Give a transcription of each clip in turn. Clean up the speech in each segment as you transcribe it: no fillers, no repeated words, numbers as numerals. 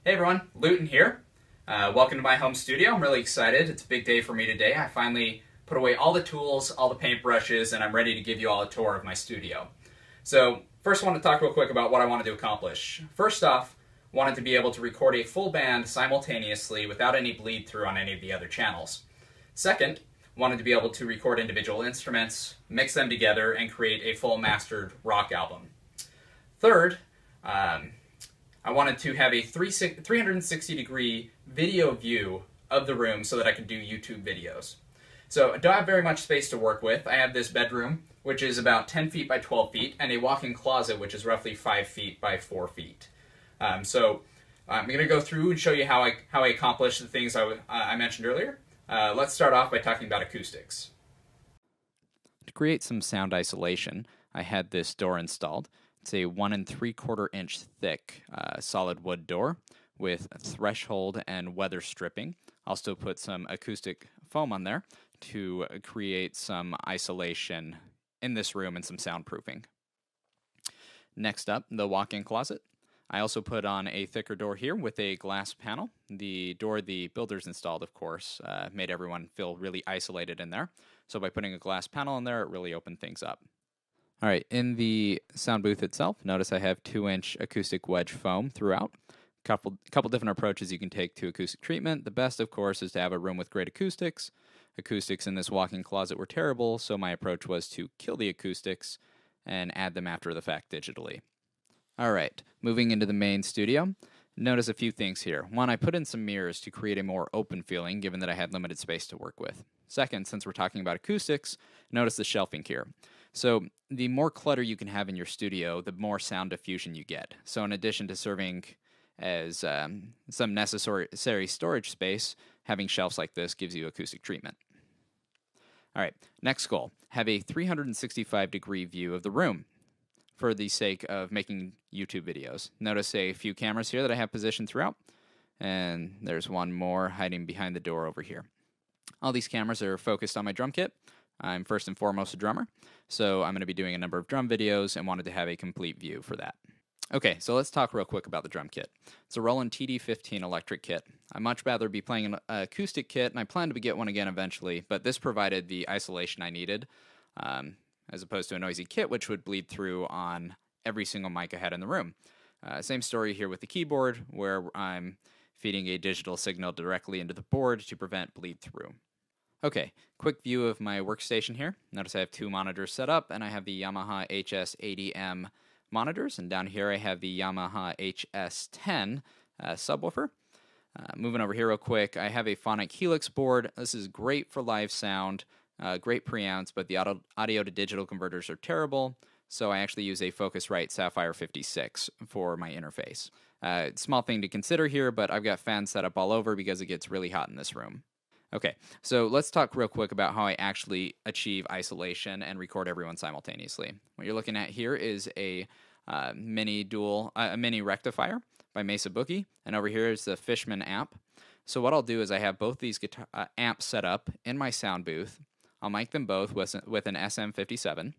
Hey everyone, Luton here. Welcome to my home studio. I'm really excited. It's a big day for me today. I finally put away all the tools, all the paintbrushes, and I'm ready to give you all a tour of my studio. So first I want to talk real quick about what I wanted to accomplish. First off, I wanted to be able to record a full band simultaneously without any bleed through on any of the other channels. Second, I wanted to be able to record individual instruments, mix them together, and create a full mastered rock album. Third, I wanted to have a 360-degree video view of the room so that I could do YouTube videos. So I don't have very much space to work with. I have this bedroom, which is about 10 feet by 12 feet, and a walk-in closet, which is roughly 5 feet by 4 feet. So I'm going to go through and show you how I accomplished the things I mentioned earlier. Let's start off by talking about acoustics. To create some sound isolation, I had this door installed. It's a 1 3/4 inch thick solid wood door with threshold and weather stripping. Also put some acoustic foam on there to create some isolation in this room and some soundproofing. Next up, the walk-in closet. I also put on a thicker door here with a glass panel. The door the builders installed, of course, made everyone feel really isolated in there. So by putting a glass panel in there, it really opened things up. All right, in the sound booth itself, notice I have 2-inch acoustic wedge foam throughout. Couple different approaches you can take to acoustic treatment. The best, of course, is to have a room with great acoustics. Acoustics in this walk-in closet were terrible, so my approach was to kill the acoustics and add them after the fact digitally. All right, moving into the main studio. Notice a few things here. One, I put in some mirrors to create a more open feeling, given that I had limited space to work with. Second, since we're talking about acoustics, notice the shelving here. So the more clutter you can have in your studio, the more sound diffusion you get. So in addition to serving as some necessary storage space, having shelves like this gives you acoustic treatment. All right, next goal, have a 365-degree view of the room for the sake of making YouTube videos. Notice a few cameras here that I have positioned throughout, and there's one more hiding behind the door over here. All these cameras are focused on my drum kit. I'm first and foremost a drummer, so I'm going to be doing a number of drum videos and wanted to have a complete view for that. Okay, so let's talk real quick about the drum kit. It's a Roland TD15 electric kit. I'd much rather be playing an acoustic kit, and I plan to get one again eventually, but this provided the isolation I needed, as opposed to a noisy kit, which would bleed through on every single mic I had in the room. Same story here with the keyboard, where I'm feeding a digital signal directly into the board to prevent bleed through. Okay, quick view of my workstation here. Notice I have 2 monitors set up, and I have the Yamaha HS80M monitors, and down here I have the Yamaha HS10 subwoofer. Moving over here real quick, I have a Phonic Helix board. This is great for live sound, great preamps, but the audio to digital converters are terrible, so I actually use a Focusrite Sapphire 56 for my interface. Small thing to consider here, but I've got fans set up all over because it gets really hot in this room. Okay, so let's talk real quick about how I actually achieve isolation and record everyone simultaneously. What you're looking at here is a mini rectifier by MECE Boogie, and over here is the Fishman amp. So what I'll do is I have both these amps set up in my sound booth. I'll mic them both with an SM57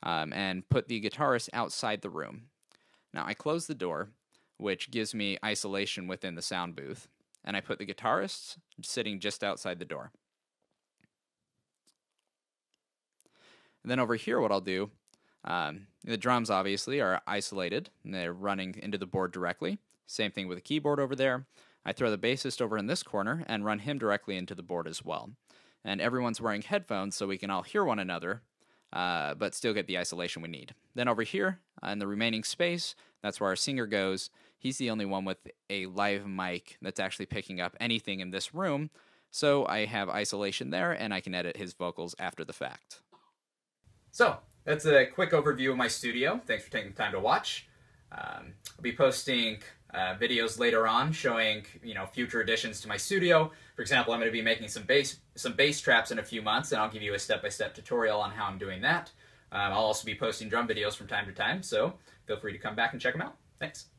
and put the guitarist outside the room. Now I close the door, which gives me isolation within the sound booth, and I put the guitarists sitting just outside the door. And then over here what I'll do, the drums obviously are isolated, and they're running into the board directly. Same thing with the keyboard over there. I throw the bassist over in this corner and run him directly into the board as well. And everyone's wearing headphones so we can all hear one another, but still get the isolation we need. Then over here, in the remaining space, that's where our singer goes. He's the only one with a live mic that's actually picking up anything in this room, so I have isolation there, and I can edit his vocals after the fact. So that's a quick overview of my studio. Thanks for taking the time to watch. I'll be posting videos later on showing future additions to my studio. For example, I'm going to be making some bass traps in a few months, and I'll give you a step-by-step tutorial on how I'm doing that. I'll also be posting drum videos from time to time, so feel free to come back and check them out. Thanks.